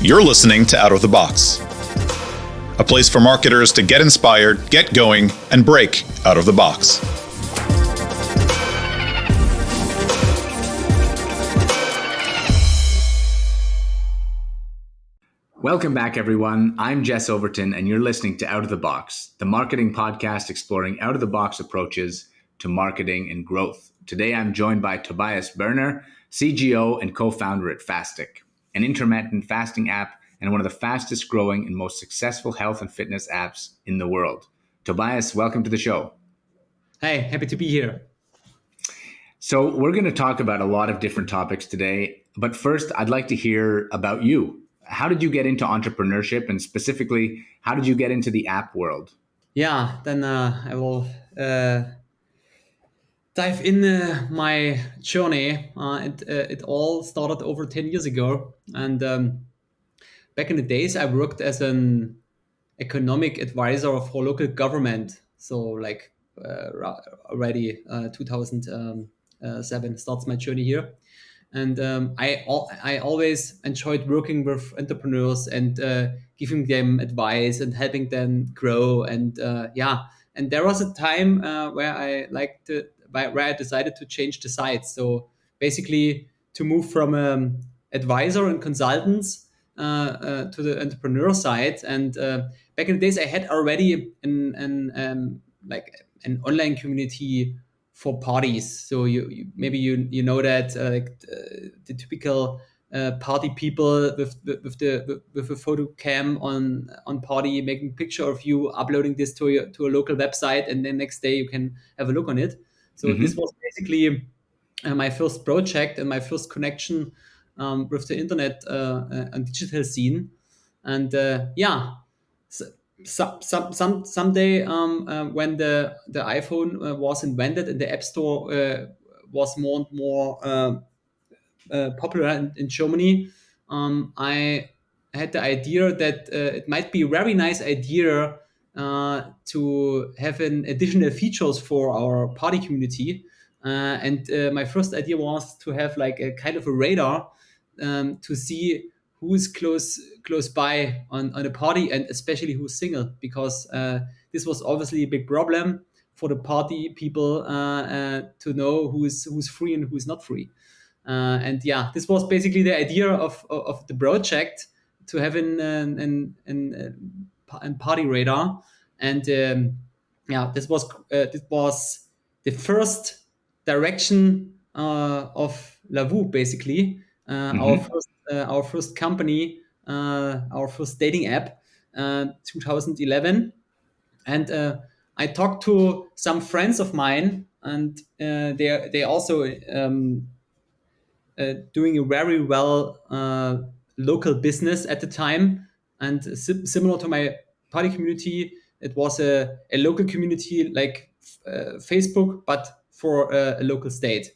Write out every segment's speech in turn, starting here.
You're listening to Out of the Box, a place for marketers to get inspired, get going, and break out of the box. Welcome back, everyone. I'm Jess Overton, and you're listening to Out of the Box, the marketing podcast exploring out-of-the-box approaches to marketing and growth. Today, I'm joined by Tobias Boerner, CGO and Co-Founder at Fastik, an intermittent fasting app and one of the fastest growing and most successful health and fitness apps in the world. Tobias, welcome to the show. Hey, happy to be here. So we're going to talk about a lot of different topics today, but first, I'd like to hear about you. How did you get into entrepreneurship, and specifically, how did you get into the app world? Yeah, then I will dive in my journey. It all started over 10 years ago. And back in the days, I worked as an economic advisor for local government. So like already 2007 starts my journey here. And I always enjoyed working with entrepreneurs and giving them advice and helping them grow. And and there was a time where I decided to change the sides. So basically, to move from advisor and consultants to the entrepreneur side. And back in the days, I had already an online community for parties. So you maybe you know that the typical party people with a photo cam on party, making a picture of you, uploading this to a local website, and then next day you can have a look on it. So this was basically my first project and my first connection with the internet and digital scene. And someday when the iPhone was invented and the App Store was more and more popular in Germany, I had the idea that it might be a very nice idea to have an additional features for our party community. And my first idea was to have like a kind of a radar to see who's close by on a party, and especially who's single, because this was obviously a big problem for the party people to know who's free and who's not free. This was basically the idea of the project, to have an party radar. And this was the first direction of LOVOO, basically. Our first company, our first dating app, 2011. And I talked to some friends of mine, and they also doing a very well local business at the time. And similar to my party community, it was a local community like Facebook, but for a local state.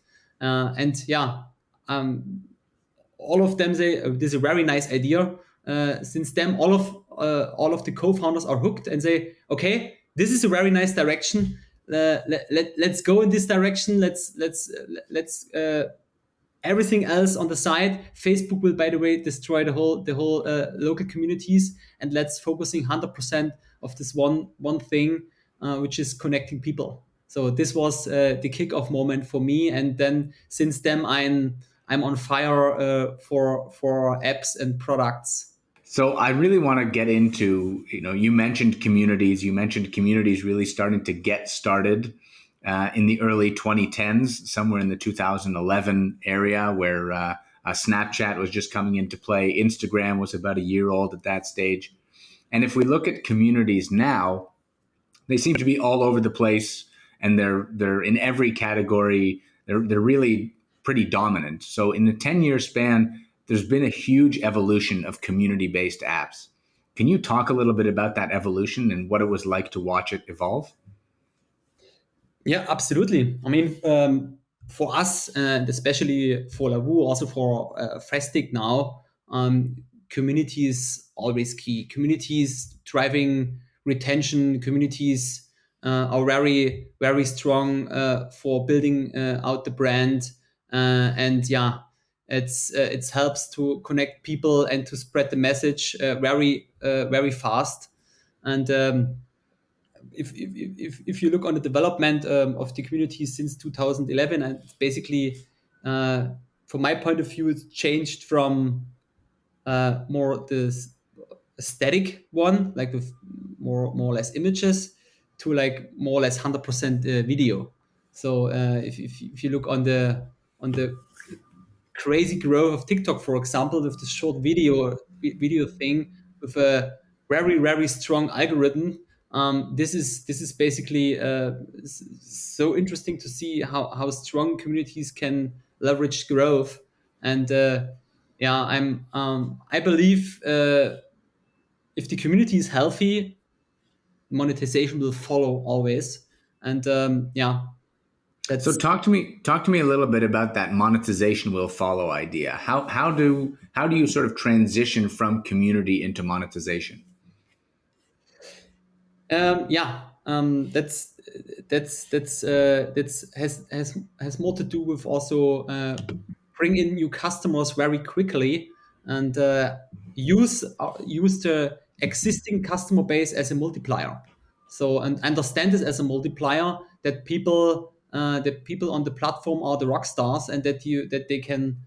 All of them say this is a very nice idea. Since then, all of the co-founders are hooked and say, okay, this is a very nice direction. Let's go in this direction. Let's everything else on the side. Facebook will, by the way, destroy the whole local communities, and let's focusing 100% of this one thing, which is connecting people. So this was the kickoff moment for me, and then since then I'm on fire for apps and products. So I really want to get into, you mentioned communities. You mentioned communities really starting to get started in the early 2010s, somewhere in the 2011 area, where Snapchat was just coming into play. Instagram was about a year old at that stage. And if we look at communities now, they seem to be all over the place, and they're in every category. They're really pretty dominant. So in the 10-year span, there's been a huge evolution of community-based apps. Can you talk a little bit about that evolution and what it was like to watch it evolve? Yeah, absolutely. I mean, for us, and especially for LOVOO, also for Fastik now, community is always key. Communities driving retention. Communities are very, very strong for building out the brand. It helps to connect people and to spread the message very fast. And if you look on the development of the community since 2011, and it's basically, from my point of view, it's changed from more the static one, like with more or less images, to like more or less 100% video. So if you look on the crazy growth of TikTok, for example, with the short video thing with a very strong algorithm. This is basically so interesting to see how strong communities can leverage growth. And I believe if the community is healthy, monetization will follow always. And So that's talk to me a little bit about that monetization will follow idea. How do you sort of transition from community into monetization? That's has more to do with also bring in new customers very quickly, and use the existing customer base as a multiplier. So, and understand this as a multiplier, that people on the platform are the rock stars, and that they can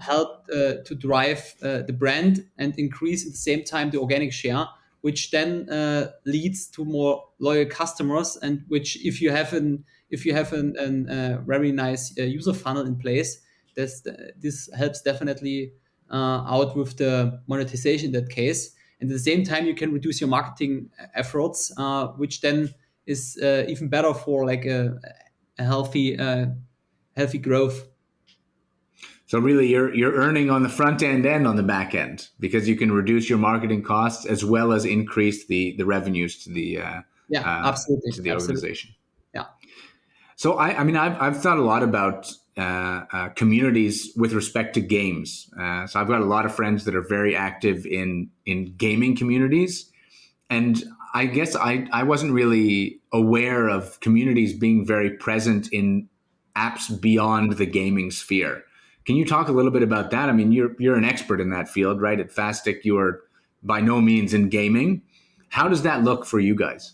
help to drive the brand and increase at the same time the organic share, which then leads to more loyal customers, and which, if you have an very nice user funnel in place, this helps definitely out with the monetization in that case. And at the same time, you can reduce your marketing efforts, which then is even better for like a healthy growth. So really, you're earning on the front end and on the back end, because you can reduce your marketing costs as well as increase the revenues to the Yeah, absolutely, to the absolutely. organization. Yeah. So I mean, I've thought a lot about communities with respect to games. So I've got a lot of friends that are very active in gaming communities, and I guess I wasn't really aware of communities being very present in apps beyond the gaming sphere. Can you talk a little bit about that? I mean, you're an expert in that field, right? At Fastik, you are by no means in gaming. How does that look for you guys?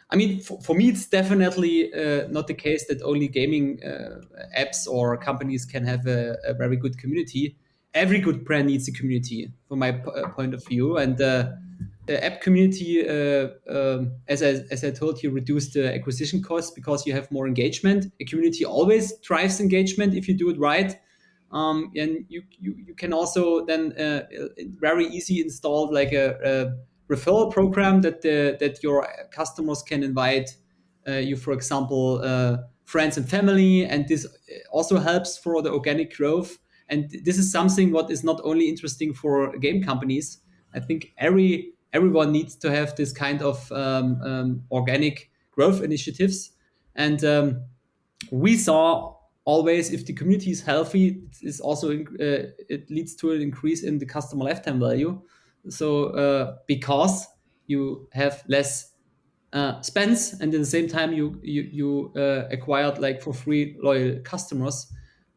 I mean, for me, it's definitely not the case that only gaming apps or companies can have a very good community. Every good brand needs a community, from my point of view. And the app community, as I told you, reduce the acquisition costs because you have more engagement. A community always drives engagement if you do it right. And you can also then very easy install like a referral program that your customers can invite you, for example, friends and family, and this also helps for the organic growth. And this is something what is not only interesting for game companies. I think everyone needs to have this kind of organic growth initiatives. And we saw always, if the community is healthy, it leads to an increase in the customer lifetime value. So because you have less spends, and at the same time you acquired like for free loyal customers.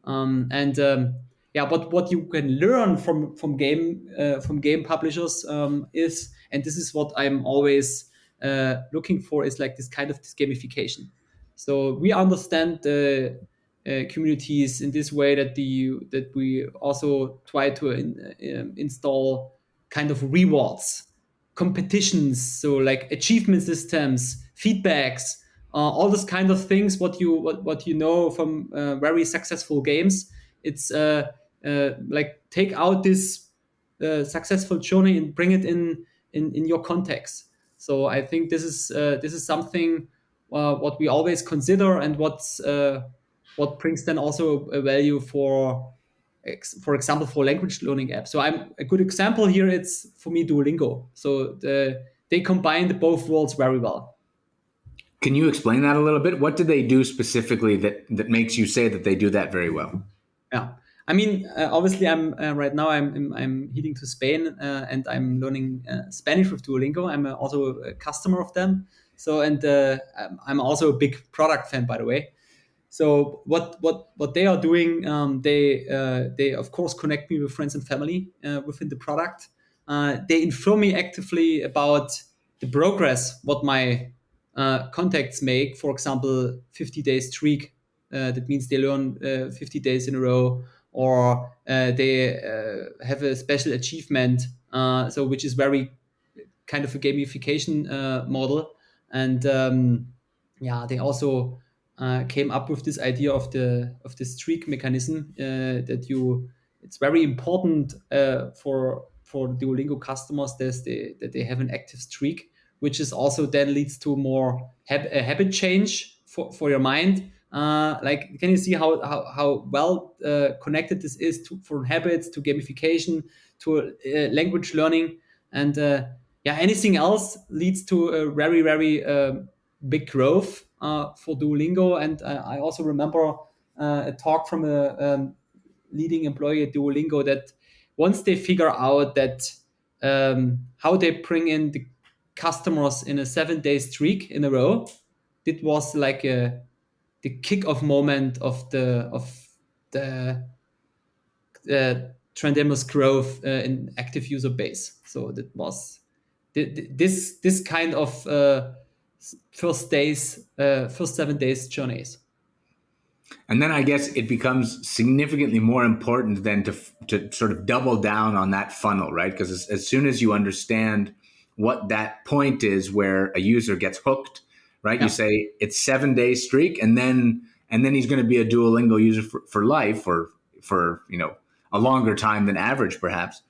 But what you can learn from game publishers is, and this is what I'm always looking for, is like this kind of this gamification. So we understand the communities in this way, that we also try to install kind of rewards, competitions, so like achievement systems, feedbacks, all those kind of things. What you know from very successful games. It's like take out this successful journey and bring it in your context. So I think this is something what we always consider, and what brings then also a value for example, for language learning apps. So I'm a good example here. It's for me Duolingo. So they combine both worlds very well. Can you explain that a little bit? What do they do specifically that makes you say that they do that very well? Yeah, I mean, obviously, I'm right now. I'm heading to Spain, and I'm learning Spanish with Duolingo. I'm also a customer of them. So, and I'm also a big product fan, by the way. So what they are doing, they of course connect me with friends and family within the product. They inform me actively about the progress, what my contacts make. For example, 50-day streak. That means they learn 50 days in a row, or they have a special achievement. So which is very kind of a gamification model. And yeah, they also came up with this idea of the streak mechanism that you. It's very important for Duolingo customers that they have an active streak, which is also then leads to more a habit change for your mind. Like, can you see how well connected this is for habits, to gamification, to language learning, and yeah, anything else leads to a very, very big growth for Duolingo. And I also remember a talk from a leading employee at Duolingo that once they figure out that how they bring in the customers in a 7-day streak in a row, it was like the kick-off moment of the tremendous growth in active user base. So that was this kind of first 7 days journeys. And then I guess it becomes significantly more important than to sort of double down on that funnel, right? Because as soon as you understand what that point is where a user gets hooked, right? Yeah. You say it's 7-day streak, and then he's going to be a Duolingo user for life, or for a longer time than average, perhaps.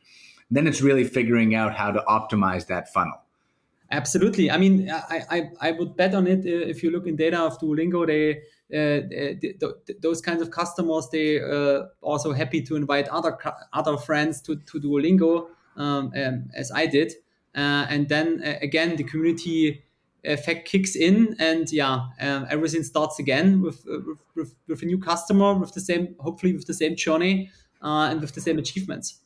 Then it's really figuring out how to optimize that funnel. Absolutely. I mean, I would bet on it. If you look in data of Duolingo, those kinds of customers, they also happy to invite other friends to Duolingo, as I did, and then again the community effect kicks in, and everything starts again with a new customer, with the same, hopefully with the same journey, and with the same achievements.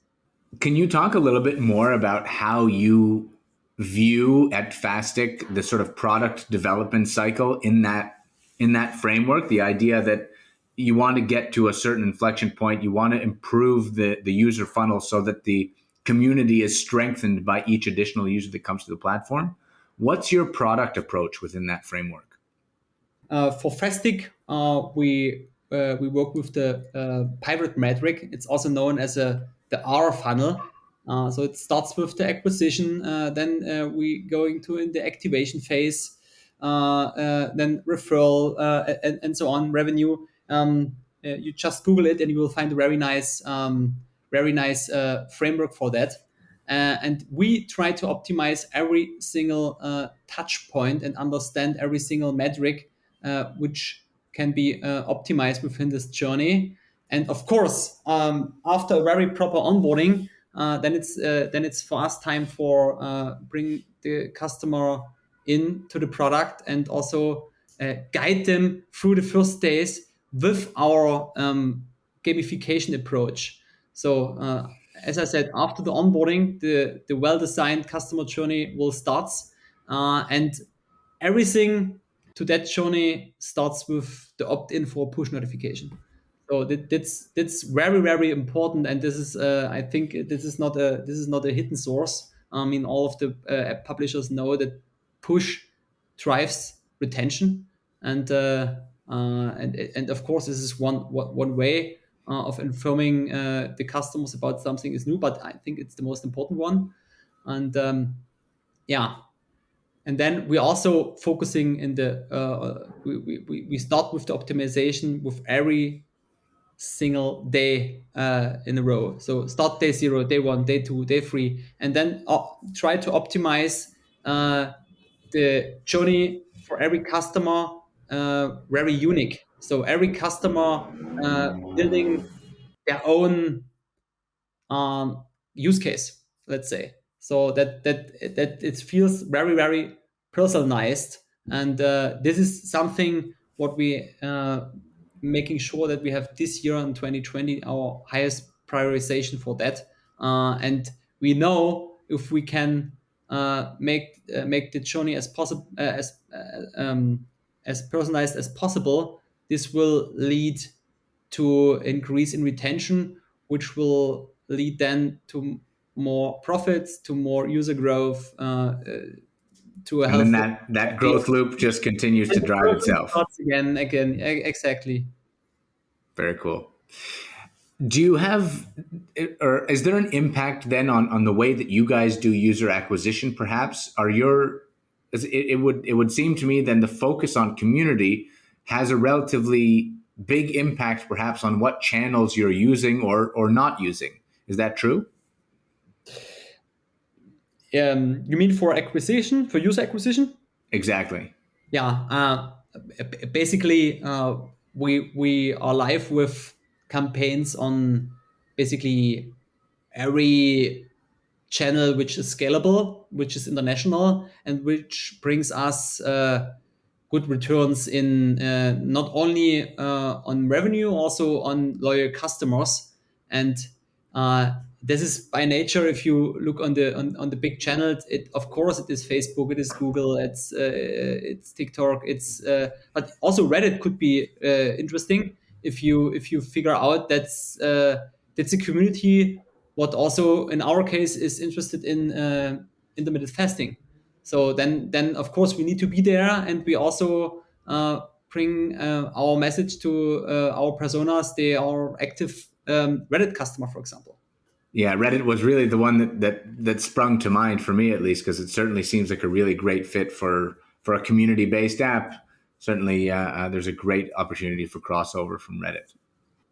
Can you talk a little bit more about how you view at Fastik the sort of product development cycle in that framework? The idea that you want to get to a certain inflection point, you want to improve the user funnel so that the community is strengthened by each additional user that comes to the platform. What's your product approach within that framework? For Fastik, we work with the pivot metric. It's also known as the R funnel. So it starts with the acquisition, then we go into the activation phase, then referral, and so on, revenue. You just Google it and you will find a very nice framework for that. And we try to optimize every single touch point and understand every single metric which can be optimized within this journey. And of course, after a very proper onboarding, then it's for us time for bring the customer into the product, and also guide them through the first days with our gamification approach. So as I said, after the onboarding, the well-designed customer journey will start, and everything to that journey starts with the opt-in for push notification. So that's very, very important, and this is I think this is not a hidden source. I mean, all of the app publishers know that push drives retention, and of course this is one way of informing the customers about something is new, but I think it's the most important one. And and then we're also focusing in the we start with the optimization with every single day in a row. So start day 0, day 1, day 2, day 3, and then try to optimize the journey for every customer very unique. So every customer building their own use case, let's say, so that it feels very, very personalized. And this is something what we making sure that we have this year in 2020 our highest prioritization for that. And we know if we can make the journey as possible as personalized as possible, this will lead to increase in retention, which will lead then to more profits, to more user growth, to a And then healthy that growth loop just continues to and the drive growth itself. starts again, exactly. Very cool. Do you have, or is there an impact then on the way that you guys do user acquisition? Perhaps it would seem to me then the focus on community has a relatively big impact, perhaps, on what channels you're using or not using. Is that true? You mean for acquisition, for user acquisition? Exactly. Yeah. Basically, we are live with campaigns on basically every channel which is scalable, which is international, and which brings us good returns in not only on revenue, also on loyal customers. And this is by nature. If you look on the big channels, it of course it is Facebook, it is Google, it's TikTok, but also Reddit could be interesting if you figure out that's a community what also in our case is interested in intermittent fasting. So then of course we need to be there, and we also bring our message to our personas. They are active Reddit customer, for example. Yeah, Reddit was really the one that sprung to mind for me, at least, because it certainly seems like a really great fit for a community based app. Certainly, there's a great opportunity for crossover from Reddit.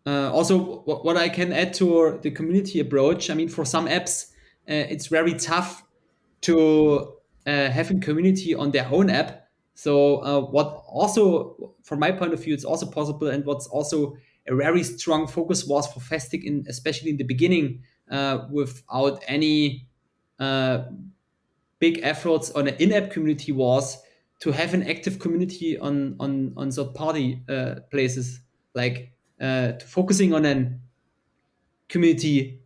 Also, what I can add to the community approach, I mean, for some apps, it's very tough to have a community on their own app. So, what also, from my point of view, it's also possible, and what's also a very strong focus was for Fastik, especially in the beginning, without any big efforts on an in-app community, was to have an active community on third-party places, like to focusing on a community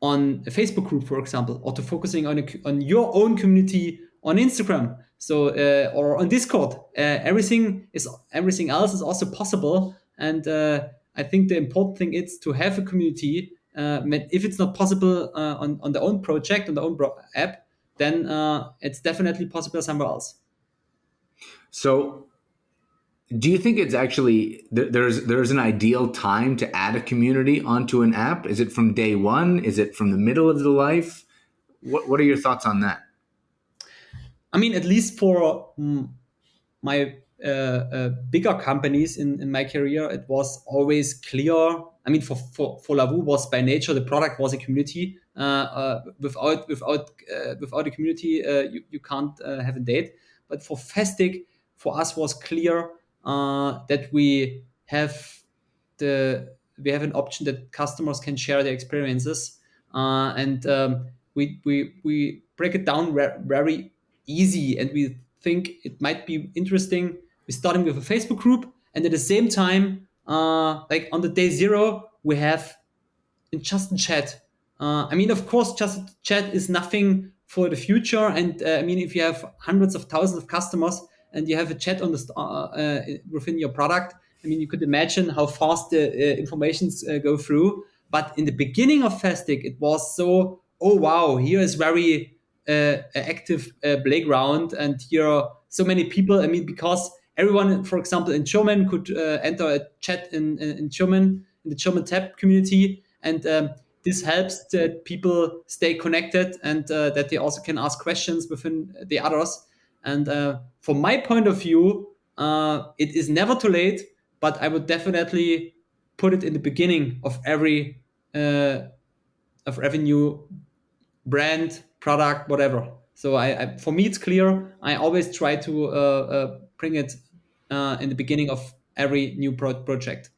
on a Facebook group, for example, or to focusing on your own community on Instagram, so or on Discord. Everything else is also possible, and I think the important thing is to have a community. If it's not possible on the own project, on the own app, then it's definitely possible somewhere else. So, do you think it's actually there's an ideal time to add a community onto an app? Is it from day one? Is it from the middle of the life? What are your thoughts on that? I mean, at least for my bigger companies in my career, it was always clear. I mean, for LOVOO was by nature, the product was a community. Without a community, you can't have a date. But for Fastik, for us was clear that we have an option that customers can share their experiences, and we break it down very easy, and we think it might be interesting. We're starting with a Facebook group, and at the same time, like on the day zero, we have in just in chat. I mean, of course, just chat is nothing for the future. And I mean, if you have hundreds of thousands of customers and you have a chat on within your product, I mean, you could imagine how fast the informations go through. But in the beginning of Fastic, it was so, oh wow, here is very active playground, and here are so many people. I mean, because everyone, for example, in German could enter a chat in German, in the German tab community, and this helps that people stay connected, and that they also can ask questions within the others. And from my point of view, it is never too late, but I would definitely put it in the beginning of every new brand, product, whatever. So for me, it's clear. I always try to bring it in the beginning of every new project.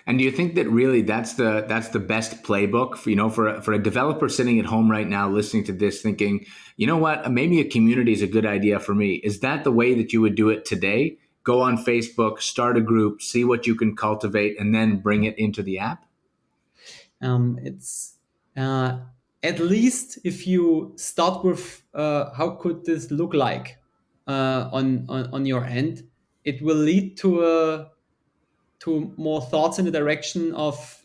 And do you think that really that's the best playbook for a developer sitting at home right now listening to this, thinking, you know what, maybe a community is a good idea for me? Is that the way that you would do it today? Go on Facebook, start a group, see what you can cultivate, and then bring it into the app? It's at least if you start with how could this look like on your end, it will lead to to more thoughts in the direction of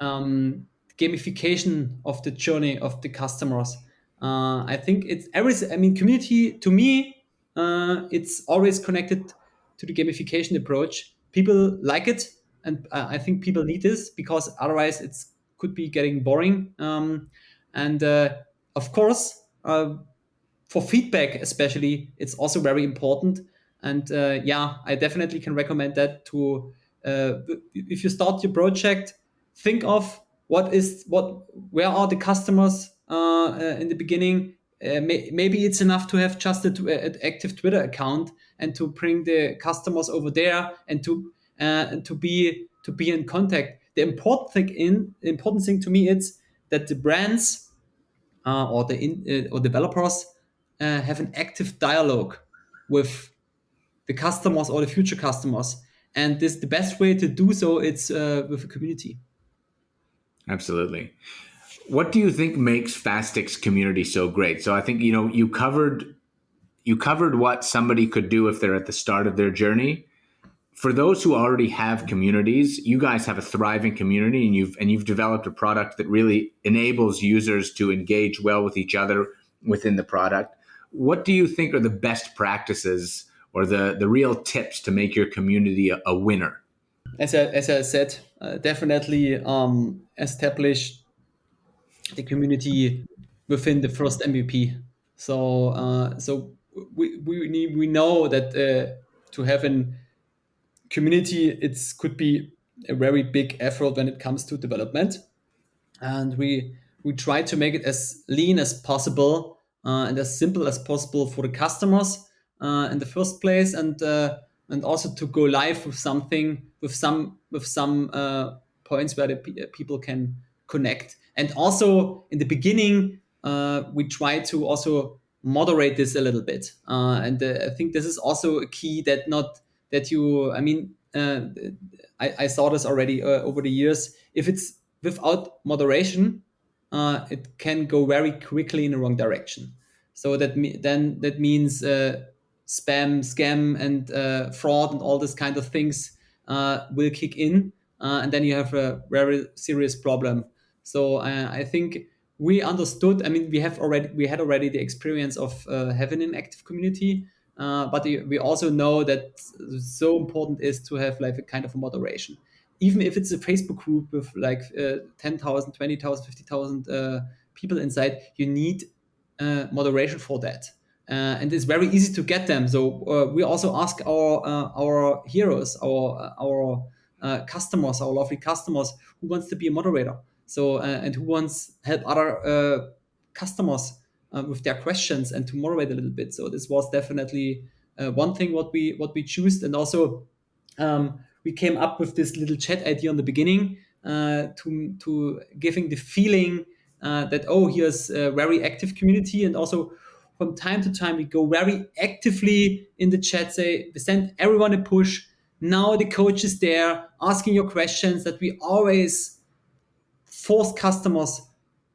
gamification of the journey of the customers. I think it's every. I mean, community to me, it's always connected to the gamification approach. People like it, and I think people need this because otherwise it's could be getting boring. And of course, for feedback especially, it's also very important. And yeah, I definitely can recommend that to if you start your project, think of where are the customers in the beginning. Maybe it's enough to have just an active Twitter account and to bring the customers over there and to be in contact. The important thing to me is that the brands or developers have an active dialogue with the customers or the future customers. And this the best way to do so. It's with a community. Absolutely. What do you think makes Fastik's community so great? So I think you covered what somebody could do if they're at the start of their journey. For those who already have communities, you guys have a thriving community, and you've developed a product that really enables users to engage well with each other within the product. What do you think are the best practices or the real tips to make your community a winner? As I said, definitely establish the community within the first MVP. So we know that to have a community, it could be a very big effort when it comes to development, and we try to make it as lean as possible and as simple as possible for the customers in the first place, and also to go live with something with some points where the people can connect. And also in the beginning, we try to also moderate this a little bit, and I think this is also a key that not that you. I mean, I saw this already over the years. If it's without moderation, it can go very quickly in the wrong direction. So then that means spam, scam, and fraud and all this kind of things will kick in, and then you have a very serious problem. So I think we understood. I mean, we had already the experience of having an active community, but we also know that so important is to have like a kind of a moderation. Even if it's a Facebook group with like 10,000, 20,000, 50,000 people inside, you need moderation for that. And it's very easy to get them. So we also ask our heroes, our customers, our lovely customers, who wants to be a moderator. So and who wants help other customers with their questions and to moderate a little bit. So this was definitely one thing what we choose, and also we came up with this little chat idea in the beginning to giving the feeling that here's a very active community, and also from time to time we go very actively in the chat, say we send everyone a push. Now the coach is there asking your questions, that we always force customers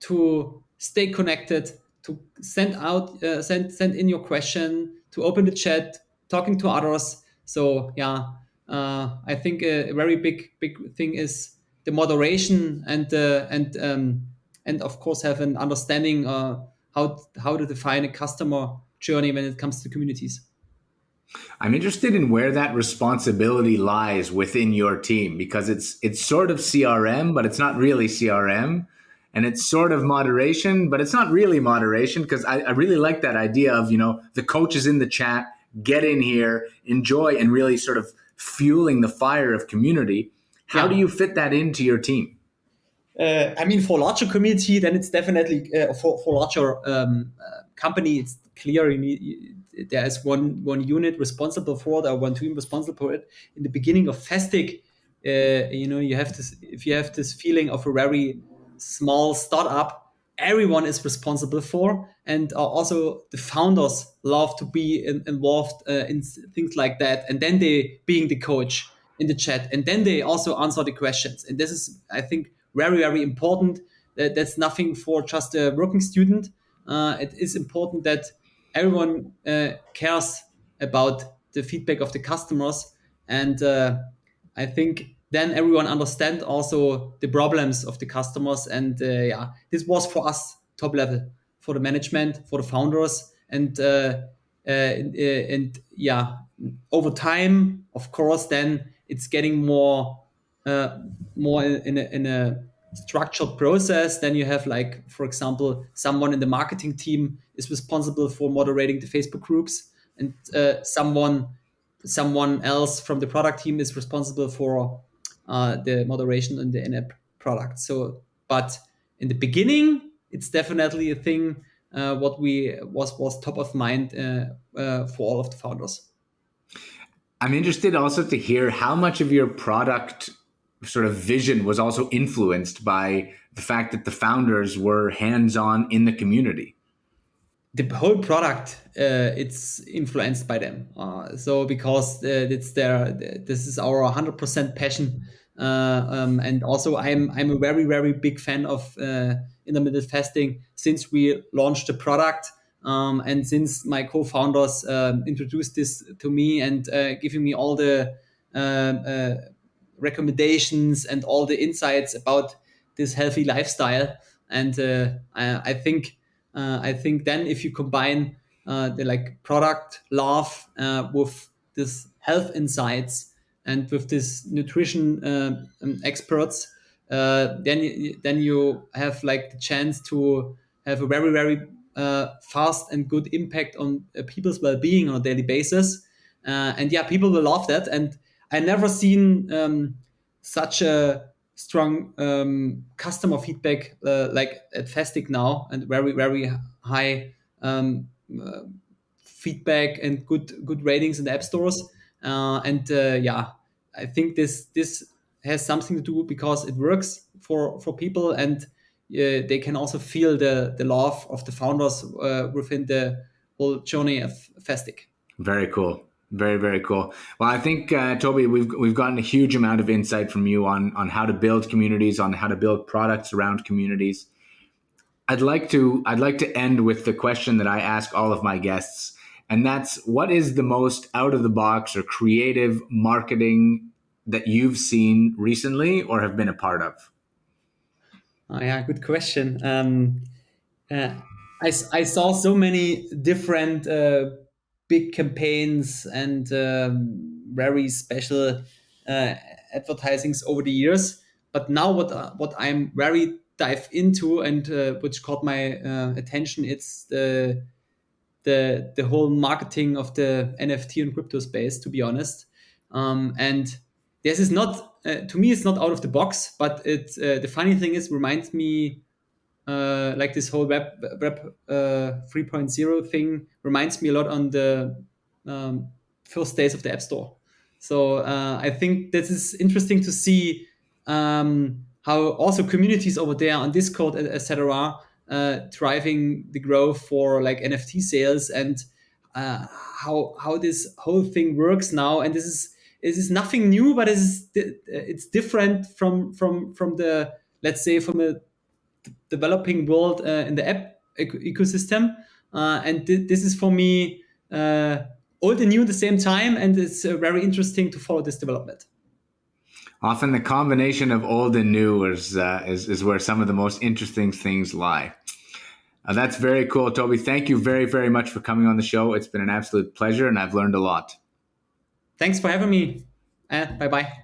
to stay connected, to send in your question, to open the chat, talking to others. So yeah, I think a very big thing is the moderation and of course have an understanding how to define a customer journey when it comes to communities. I'm interested in where that responsibility lies within your team, because it's sort of CRM, but it's not really CRM. And it's sort of moderation, but it's not really moderation, because I really like that idea of, the coach is in the chat, get in here, enjoy, and really sort of fueling the fire of community. How do you fit that into your team? I mean, for larger community, then it's definitely for larger company. It's clear there is one unit responsible for it, or one team responsible for it. In the beginning of Fastik, you have this. If you have this feeling of a very small startup, everyone is responsible for, and also the founders love to be involved in things like that, and then they being the coach in the chat, and then they also answer the questions. And this is, I think, very, very important. That's nothing for just a working student. It is important that everyone cares about the feedback of the customers, and I think then everyone understand also the problems of the customers, and this was for us top level, for the management, for the founders, and over time, of course, then it's getting more in a structured process. Then you have, like, for example, someone in the marketing team is responsible for moderating the Facebook groups, and someone else from the product team is responsible for the moderation in the in-app product. So, but in the beginning, it's definitely a thing what we was top of mind for all of the founders. I'm interested also to hear how much of your product sort of vision was also influenced by the fact that the founders were hands-on in the community. The whole product it's influenced by them. So because this is our 100% passion, and also I'm a very very big fan of intermittent fasting since we launched the product, and since my co-founders introduced this to me and giving me all the recommendations and all the insights about this healthy lifestyle. And I think then if you combine the like product love with this health insights and with this nutrition experts, then you have like the chance to have a very very fast and good impact on people's well-being on a daily basis. And yeah, people will love that. And I never seen such a strong customer feedback like at Fastik now, and very very high feedback and good ratings in the app stores. I think this has something to do because it works for people, and they can also feel the love of the founders within the whole journey of Fastik. Very cool. Very, very cool. Well, I think, Toby, we've gotten a huge amount of insight from you on how to build communities, on how to build products around communities. I'd like to end with the question that I ask all of my guests, and that's, what is the most out of the box or creative marketing that you've seen recently or have been a part of? Oh, yeah, good question. I saw so many different big campaigns and very special advertisings over the years. But now what I'm very dive into, and which caught my attention, it's the whole marketing of the NFT and crypto space, to be honest. And this is not to me, it's not out of the box, but it the funny thing is, reminds me like this whole web 3.0 thing reminds me a lot on the first days of the App Store. So I think this is interesting to see how also communities over there on Discord, etc., driving the growth for like NFT sales, and how this whole thing works now. And this is nothing new, but it's different from the, let's say, from a developing world in the app ecosystem. And this is for me old and new at the same time, and it's very interesting to follow this development. Often the combination of old and new is where some of the most interesting things lie. That's very cool, Toby. Thank you very, very much for coming on the show. It's been an absolute pleasure, and I've learned a lot. Thanks for having me. Bye-bye.